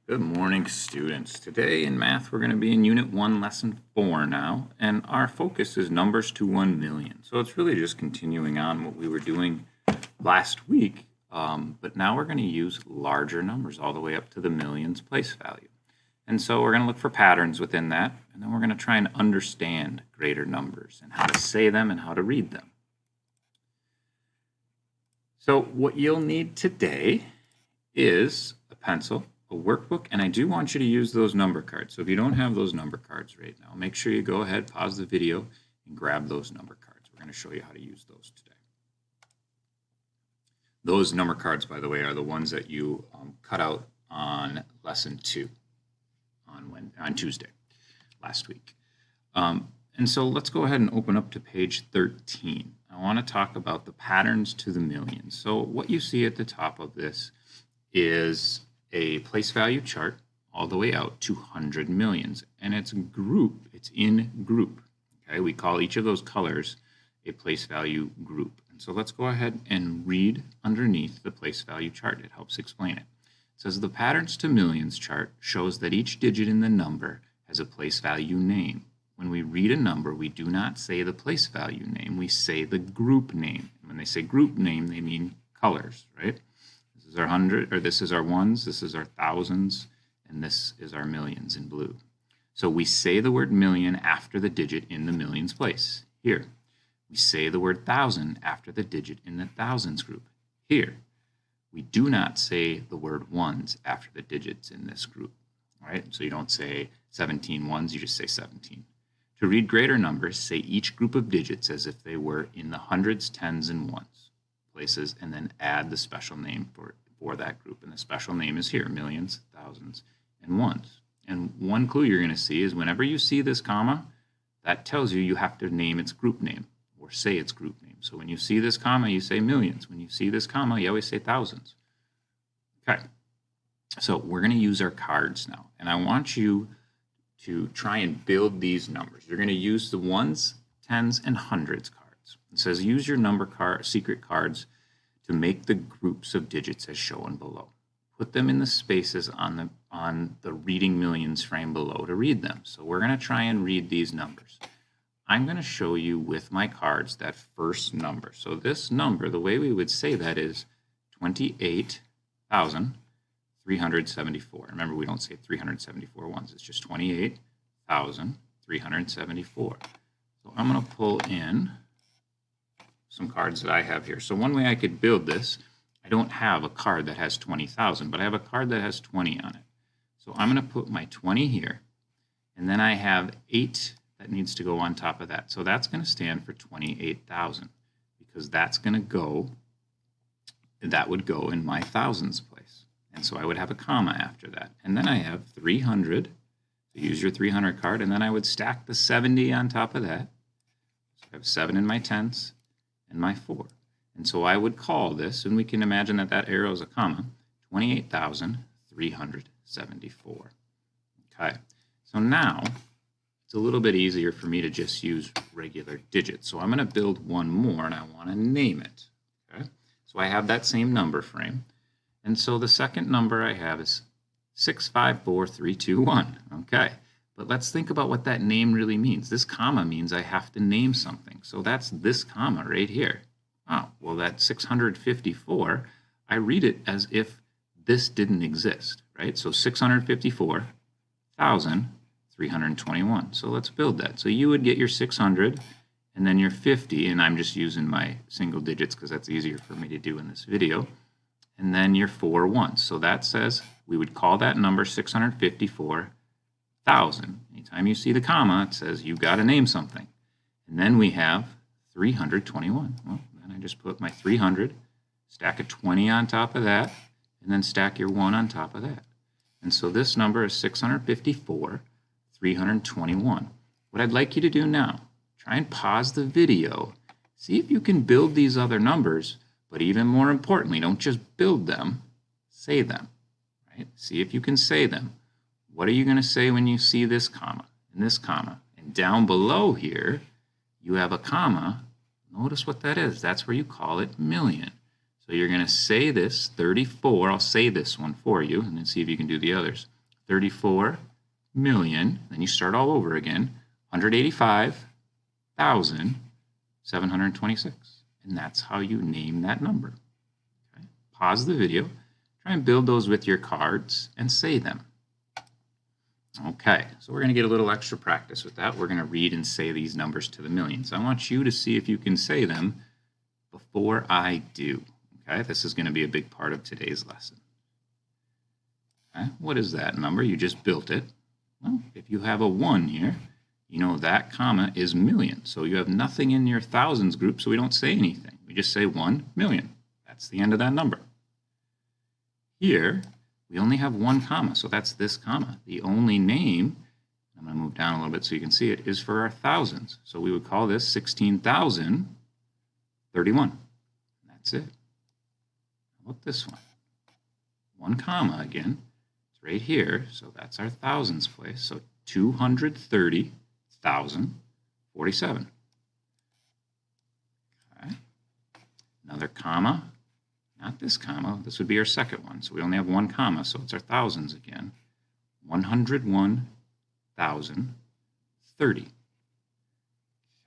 Good morning, students. Today in math, we're going to be in Unit 1, Lesson 4 now, and our focus is numbers to 1 million. So it's really just continuing on what we were doing last week, but now we're going to use larger numbers all the way up to the millions place value. And so we're going to look for patterns within that, and then we're going to try and understand greater numbers and how to say them and how to read them. So what you'll need today is a pencil, a workbook, and I do want you to use those number cards. So if you don't have those number cards right now, make sure you go ahead, pause the video, and grab those number cards. We're going to show you how to use those today. Those number cards, by the way, are the ones that you cut out on Lesson 2 on Tuesday last week. And so let's go ahead and open up to page 13. I want to talk about the patterns to the millions. So what you see at the top of this is a place value chart all the way out to 100 millions, and it's group, it's in group. Okay, we call each of those colors a place value group. And so let's go ahead and read underneath the place value chart. It helps explain it. It says the patterns to millions chart shows that each digit in the number has a place value name. When we read a number, we do not say the place value name, we say the group name. And when they say group name, they mean colors, right? This is our 100, or this is our ones, this is our thousands, and this is our millions in blue. So we say the word million after the digit in the millions place, here. We say the word thousand after the digit in the thousands group, here. We do not say the word ones after the digits in this group, right? So you don't say 17 ones, you just say 17. To read greater numbers, say each group of digits as if they were in the hundreds, tens, and ones places, and then add the special name for that group. And the special name is here, millions, thousands, and ones. And one clue you're going to see is whenever you see this comma, that tells you have to name its group name or say its group name. So when you see this comma, you say millions. When you see this comma, you always say thousands. Okay, so we're going to use our cards now. And I want you to try and build these numbers. You're going to use the ones, tens, and hundreds cards. It says use your number secret cards to make the groups of digits as shown below. Put them in the spaces on the reading millions frame below to read them. So we're going to try and read these numbers. I'm going to show you with my cards that first number. So this number, the way we would say that is 28,374. Remember, we don't say 374 ones. It's just 28,374. So I'm going to pull in some cards that I have here. So one way I could build this, I don't have a card that has 20,000, but I have a card that has 20 on it. So I'm going to put my 20 here, and then I have 8 that needs to go on top of that. So that's going to stand for 28,000 because that's going to go, that would go in my thousands place. And so I would have a comma after that. And then I have 300, so use your 300 card, and then I would stack the 70 on top of that. So I have 7 in my tens and my 4. And so I would call this, and we can imagine that that arrow is a comma, 28,374. Okay, so now it's a little bit easier for me to just use regular digits. So I'm going to build one more, and I want to name it. Okay, so I have that same number frame. And so the second number I have is 654321. Okay, but let's think about what that name really means. This comma means I have to name something. So that's this comma right here. Oh, well, that 654, I read it as if this didn't exist, right? So 654,321. So let's build that. So you would get your 600 and then your 50, and I'm just using my single digits because that's easier for me to do in this video. And then your 4 ones. So that says we would call that number 654,000. Anytime you see the comma, it says you got to name something. And then we have 321. Well, then I just put my 300, stack a 20 on top of that, and then stack your 1 on top of that. And so this number is 654,321. What I'd like you to do now, try and pause the video, see if you can build these other numbers, but even more importantly, don't just build them, say them, right? See if you can say them. What are you going to say when you see this comma and this comma? And down below here, you have a comma. Notice what that is. That's where you call it million. So you're going to say this 34. I'll say this one for you and then see if you can do the others. 34 million. Then you start all over again. 185,726. And that's how you name that number. Okay. Pause the video. Try and build those with your cards and say them. Okay, so we're going to get a little extra practice with that. We're going to read and say these numbers to the millions. I want you to see if you can say them before I do. Okay, this is going to be a big part of today's lesson. Okay, what is that number? You just built it. Well, if you have a 1 here, you know that comma is million. So you have nothing in your thousands group, so we don't say anything. We just say 1 million. That's the end of that number. Here, we only have 1 comma, so that's this comma. The only name, I'm going to move down a little bit so you can see it, is for our thousands. So we would call this 16,031. That's it. How about this one? 1 comma again. It's right here, so that's our thousands place. So 230,047. Okay. Another comma. Not this comma, this would be our second one. So we only have 1 comma, so it's our thousands again. 101,030.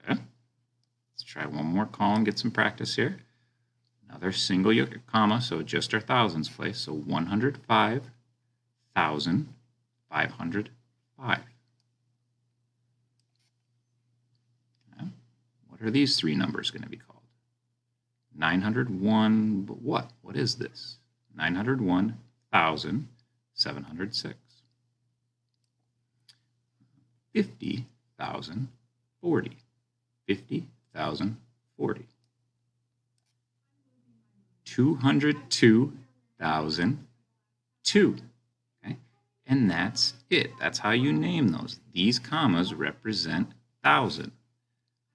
Okay. Let's try one more column, get some practice here. Another single comma, so just our thousands place. So 105,505. Okay. What are these 3 numbers going to be called? 901, but what? What is this? 901,706. 50,040. 50,040. 202,002. Okay? And that's it. That's how you name those. These commas represent 1,000.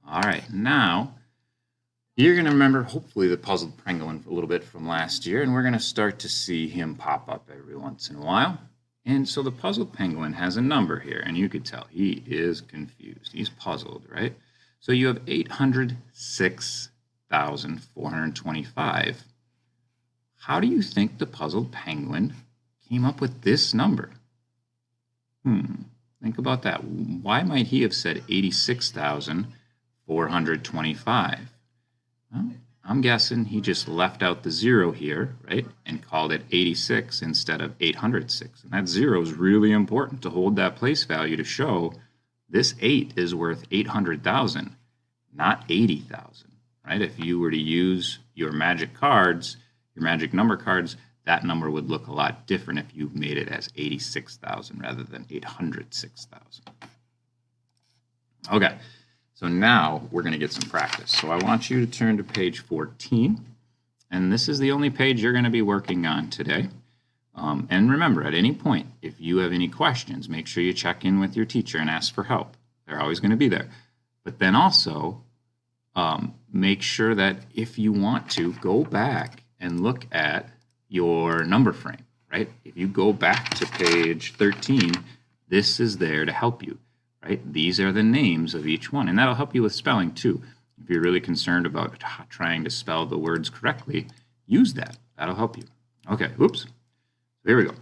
All right, now you're going to remember, hopefully, the puzzled penguin a little bit from last year, and we're going to start to see him pop up every once in a while. And so the puzzled penguin has a number here, and you could tell he is confused. He's puzzled, right? So you have 806,425. How do you think the puzzled penguin came up with this number? Think about that. Why might he have said 86,425? Well, I'm guessing he just left out the 0 here, right, and called it 86 instead of 806. And that 0 is really important to hold that place value to show this 8 is worth 800,000, not 80,000, right? If you were to use your magic cards, your magic number cards, that number would look a lot different if you made it as 86,000 rather than 806,000. Okay. So now we're going to get some practice. So I want you to turn to page 14. And this is the only page you're going to be working on today. And remember, at any point, if you have any questions, make sure you check in with your teacher and ask for help. They're always going to be there. But then also, make sure that if you want to, go back and look at your number frame, right? If you go back to page 13, this is there to help you. Right? These are the names of each one, and that'll help you with spelling too. If you're really concerned about trying to spell the words correctly, use that. That'll help you. Okay, oops. There we go.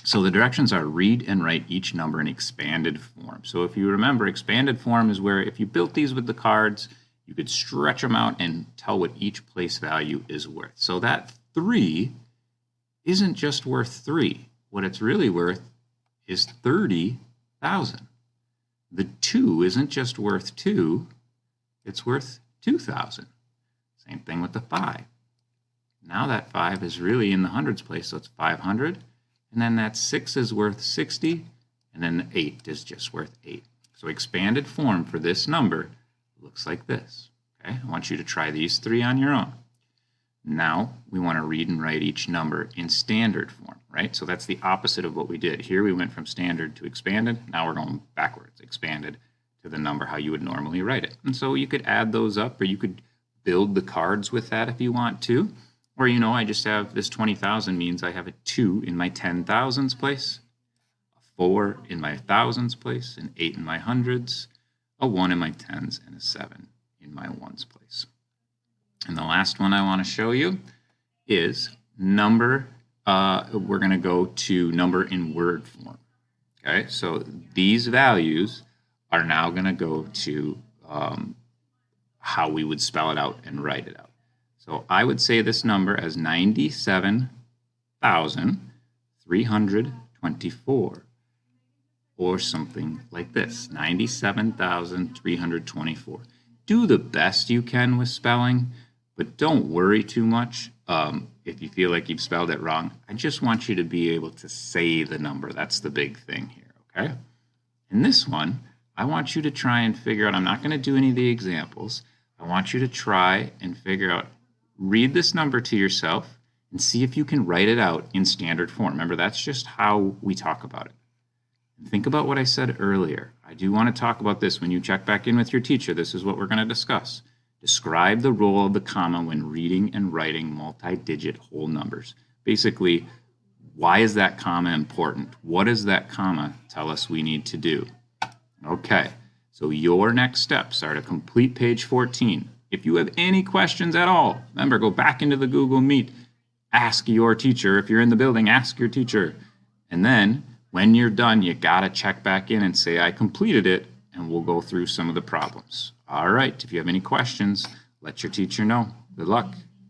So the directions are read and write each number in expanded form. So if you remember, expanded form is where if you built these with the cards, you could stretch them out and tell what each place value is worth. So that 3 isn't just worth 3. What it's really worth is 30,000. The 2 isn't just worth 2, it's worth 2,000. Same thing with the 5. Now that 5 is really in the hundreds place, so it's 500. And then that 6 is worth 60, and then the 8 is just worth 8. So expanded form for this number looks like this. Okay, I want you to try these 3 on your own. Now we want to read and write each number in standard form, right? So that's the opposite of what we did. Here we went from standard to expanded. Now we're going backwards, expanded to the number how you would normally write it. And so you could add those up, or you could build the cards with that if you want to. Or, you know, I just have this 20,000 means I have a 2 in my 10,000s place, a 4 in my thousands place, an 8 in my hundreds, a 1 in my tens, and a 7 in my ones place. And the last one I want to show you is number. We're going to go to number in word form. Okay, so these values are now going to go to how we would spell it out and write it out. So I would say this number as 97,324 or something like this, 97,324. Do the best you can with spelling, but don't worry too much if you feel like you've spelled it wrong. I just want you to be able to say the number. That's the big thing here, okay? In this one, I want you to try and figure out, I'm not going to do any of the examples. I want you to try and figure out, read this number to yourself and see if you can write it out in standard form. Remember, that's just how we talk about it. And think about what I said earlier. I do want to talk about this when you check back in with your teacher. This is what we're going to discuss. Describe the role of the comma when reading and writing multi-digit whole numbers. Basically, why is that comma important? What does that comma tell us we need to do? Okay, so your next steps are to complete page 14. If you have any questions at all, remember, go back into the Google Meet, ask your teacher. If you're in the building, ask your teacher. And then when you're done, you got to check back in and say, I completed it, and we'll go through some of the problems. All right, if you have any questions, let your teacher know. Good luck.